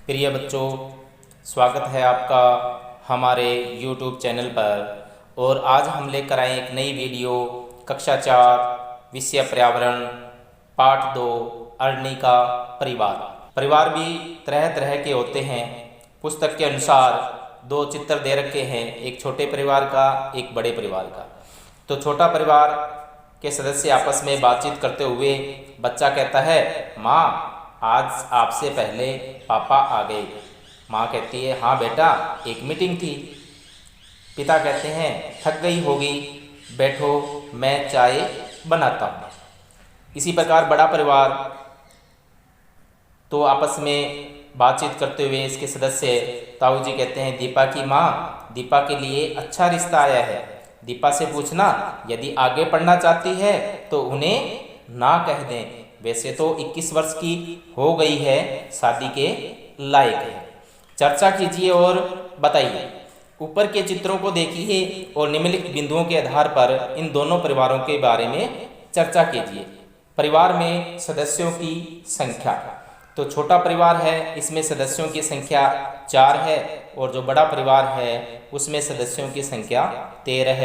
प्रिय बच्चों, स्वागत है आपका हमारे YouTube चैनल पर। और आज हम लेकर आए एक नई वीडियो कक्षा 4 विषय पर्यावरण पाठ 2 अरणी का परिवार। परिवार भी तरह तरह के होते हैं। पुस्तक के अनुसार दो चित्र दे रखे हैं, एक छोटे परिवार का, एक बड़े परिवार का। तो छोटा परिवार के सदस्य आपस में बातचीत करते हुए बच्चा कहता है, माँ आज आपसे पहले पापा आ गए। माँ कहती है, हाँ बेटा, एक मीटिंग थी। पिता कहते हैं, थक गई होगी, बैठो मैं चाय बनाता हूँ। इसी प्रकार बड़ा परिवार तो आपस में बातचीत करते हुए इसके सदस्य ताऊ जी कहते हैं, दीपा की माँ, दीपा के लिए अच्छा रिश्ता आया है। दीपा से पूछना, यदि आगे पढ़ना चाहती है तो उन्हें ना कह दें। वैसे तो 21 वर्ष की हो गई है, शादी के लायक है। चर्चा कीजिए और बताइए। ऊपर के चित्रों को देखिए और निम्नलिखित बिंदुओं के आधार पर इन दोनों परिवारों के बारे में चर्चा कीजिए। परिवार में सदस्यों की संख्या। तो छोटा परिवार है, इसमें सदस्यों की संख्या 4 है, और जो बड़ा परिवार है उसमें सदस्यों की संख्या 13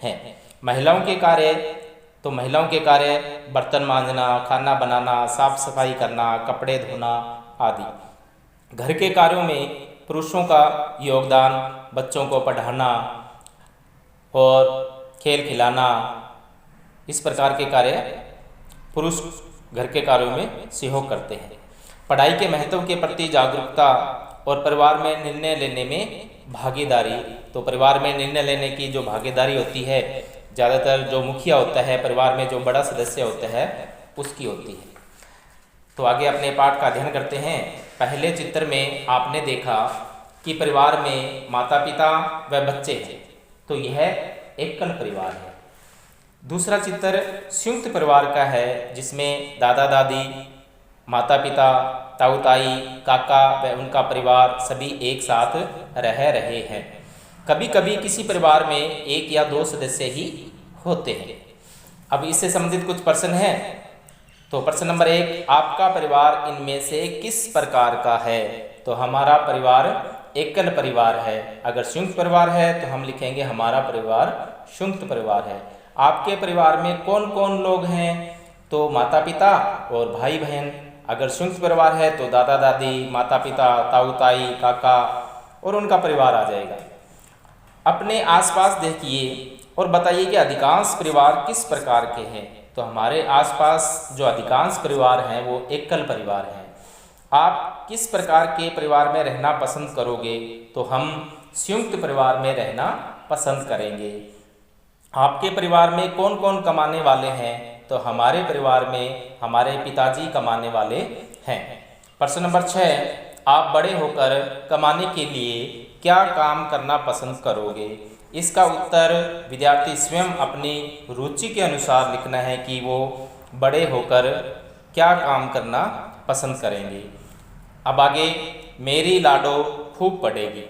है। महिलाओं के कार्य, तो महिलाओं के कार्य बर्तन मांजना, खाना बनाना, साफ सफाई करना, कपड़े धोना आदि। घर के कार्यों में पुरुषों का योगदान बच्चों को पढ़ाना और खेल खिलाना, इस प्रकार के कार्य पुरुष घर के कार्यों में सहयोग करते हैं। पढ़ाई के महत्व के प्रति जागरूकता और परिवार में निर्णय लेने में भागीदारी। तो परिवार में निर्णय लेने की जो भागीदारी होती है, ज़्यादातर जो मुखिया होता है परिवार में, जो बड़ा सदस्य होता है, उसकी होती है। तो आगे अपने पाठ का अध्ययन करते हैं। पहले चित्र में आपने देखा कि परिवार में माता पिता व बच्चे हैं, तो यह एकल परिवार है। दूसरा चित्र संयुक्त परिवार का है, जिसमें दादा दादी, माता पिता, ताऊ ताई, काका व उनका परिवार सभी एक साथ रह रहे हैं। कभी कभी किसी परिवार में एक या दो सदस्य ही होते हैं। अब इससे संबंधित कुछ प्रश्न हैं। तो प्रश्न नंबर 1, आपका परिवार इनमें से किस प्रकार का है? तो हमारा परिवार एकल परिवार है। अगर संयुक्त परिवार है तो हम लिखेंगे हमारा परिवार संयुक्त परिवार है। आपके परिवार में कौन कौन लोग हैं? तो माता पिता और भाई बहन। अगर संयुक्त परिवार है तो दादा दादी, माता पिता, ताऊ ताई, काका और उनका परिवार आ जाएगा। अपने आसपास देखिए और बताइए कि अधिकांश परिवार किस प्रकार के हैं। तो हमारे आसपास जो अधिकांश परिवार हैं वो एकल परिवार हैं। आप किस प्रकार के परिवार में रहना पसंद करोगे? तो हम संयुक्त परिवार में रहना पसंद करेंगे। आपके परिवार में कौन कौन कमाने वाले हैं? तो हमारे परिवार में हमारे पिताजी कमाने वाले हैं। प्रश्न नंबर 6, आप बड़े होकर कमाने के लिए क्या काम करना पसंद करोगे? इसका उत्तर विद्यार्थी स्वयं अपनी रुचि के अनुसार लिखना है कि वो बड़े होकर क्या काम करना पसंद करेंगे। अब आगे, मेरी लाडो खूब पढ़ेगी।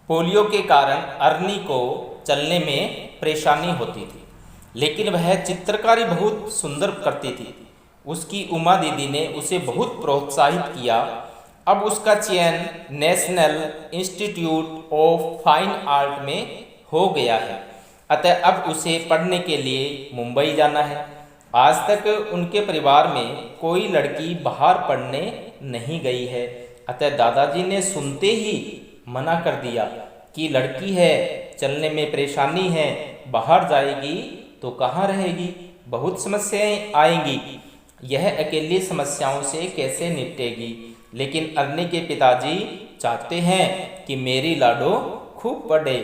पोलियो के कारण अरनी को चलने में परेशानी होती थी, लेकिन वह चित्रकारी बहुत सुंदर करती थी। उसकी उमा दीदी ने उसे बहुत प्रोत्साहित किया। अब उसका चयन national institute of fine art में हो गया है, अतः अब उसे पढ़ने के लिए मुंबई जाना है। आज तक उनके परिवार में कोई लड़की बाहर पढ़ने नहीं गई है, अतः दादाजी ने सुनते ही मना कर दिया कि लड़की है, चलने में परेशानी है, बाहर जाएगी तो कहाँ रहेगी, बहुत समस्याएं आएंगी, यह अकेली समस्याओं से कैसे निपटेगी। लेकिन अरनी के पिताजी चाहते हैं कि मेरी लाडो खूब पढ़े।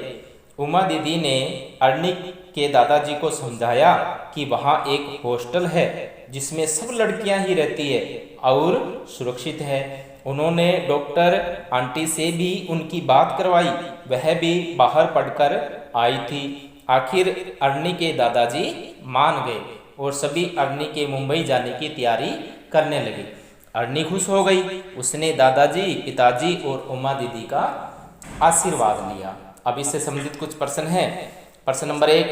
उमा दीदी ने अरनी के दादाजी को समझाया कि वहाँ एक हॉस्टल है जिसमें सब लड़कियां ही रहती है और सुरक्षित है। उन्होंने डॉक्टर आंटी से भी उनकी बात करवाई, वह भी बाहर पढ़कर आई थी। आखिर अरनी के दादाजी मान गए और सभी अरनी के मुंबई जाने की तैयारी करने लगे। अरनी खुश हो गई। उसने दादाजी, पिताजी और उमा दीदी का आशीर्वाद लिया। अब इससे संबंधित कुछ प्रश्न हैं। प्रश्न नंबर 1,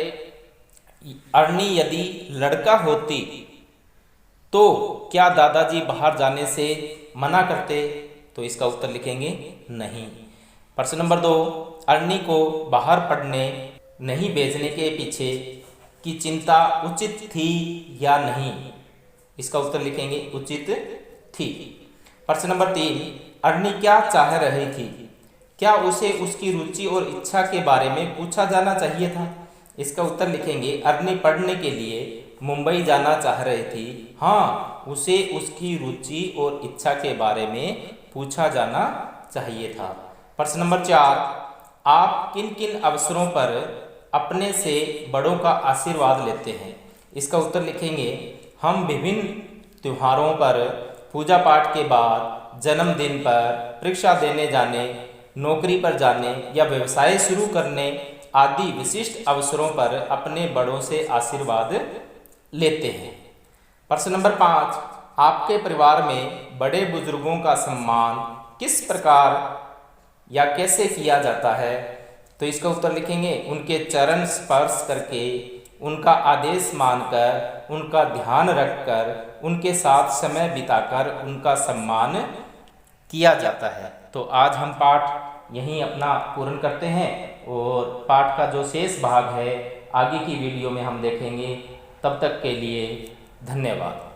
अरनी यदि लड़का होती तो क्या दादाजी बाहर जाने से मना करते? तो इसका उत्तर लिखेंगे नहीं। प्रश्न नंबर 2, अरनी को बाहर पढ़ने नहीं भेजने के पीछे की चिंता उचित थी या नहीं? इसका उत्तर लिखेंगे उचित थी। प्रश्न नंबर 3, अरनी क्या चाह रही थी? क्या उसे उसकी रुचि और इच्छा के बारे में पूछा जाना चाहिए था? इसका उत्तर लिखेंगे अरनी पढ़ने के लिए मुंबई जाना चाह रही थी। हाँ, उसे उसकी रुचि और इच्छा के बारे में पूछा जाना चाहिए था। प्रश्न नंबर 4, आप किन किन अवसरों पर अपने से बड़ों का आशीर्वाद लेते हैं? इसका उत्तर लिखेंगे हम विभिन्न त्योहारों पर, पूजा पाठ के बाद, जन्मदिन पर, परीक्षा देने जाने, नौकरी पर जाने या व्यवसाय शुरू करने आदि विशिष्ट अवसरों पर अपने बड़ों से आशीर्वाद लेते हैं। प्रश्न नंबर 5, आपके परिवार में बड़े बुजुर्गों का सम्मान किस प्रकार या कैसे किया जाता है? तो इसका उत्तर लिखेंगे उनके चरण स्पर्श करके, उनका आदेश मानकर, उनका ध्यान रखकर, उनके साथ समय बिताकर उनका सम्मान किया जाता है। तो आज हम पाठ यहीं अपना पूर्ण करते हैं और पाठ का जो शेष भाग है आगे की वीडियो में हम देखेंगे। तब तक के लिए धन्यवाद।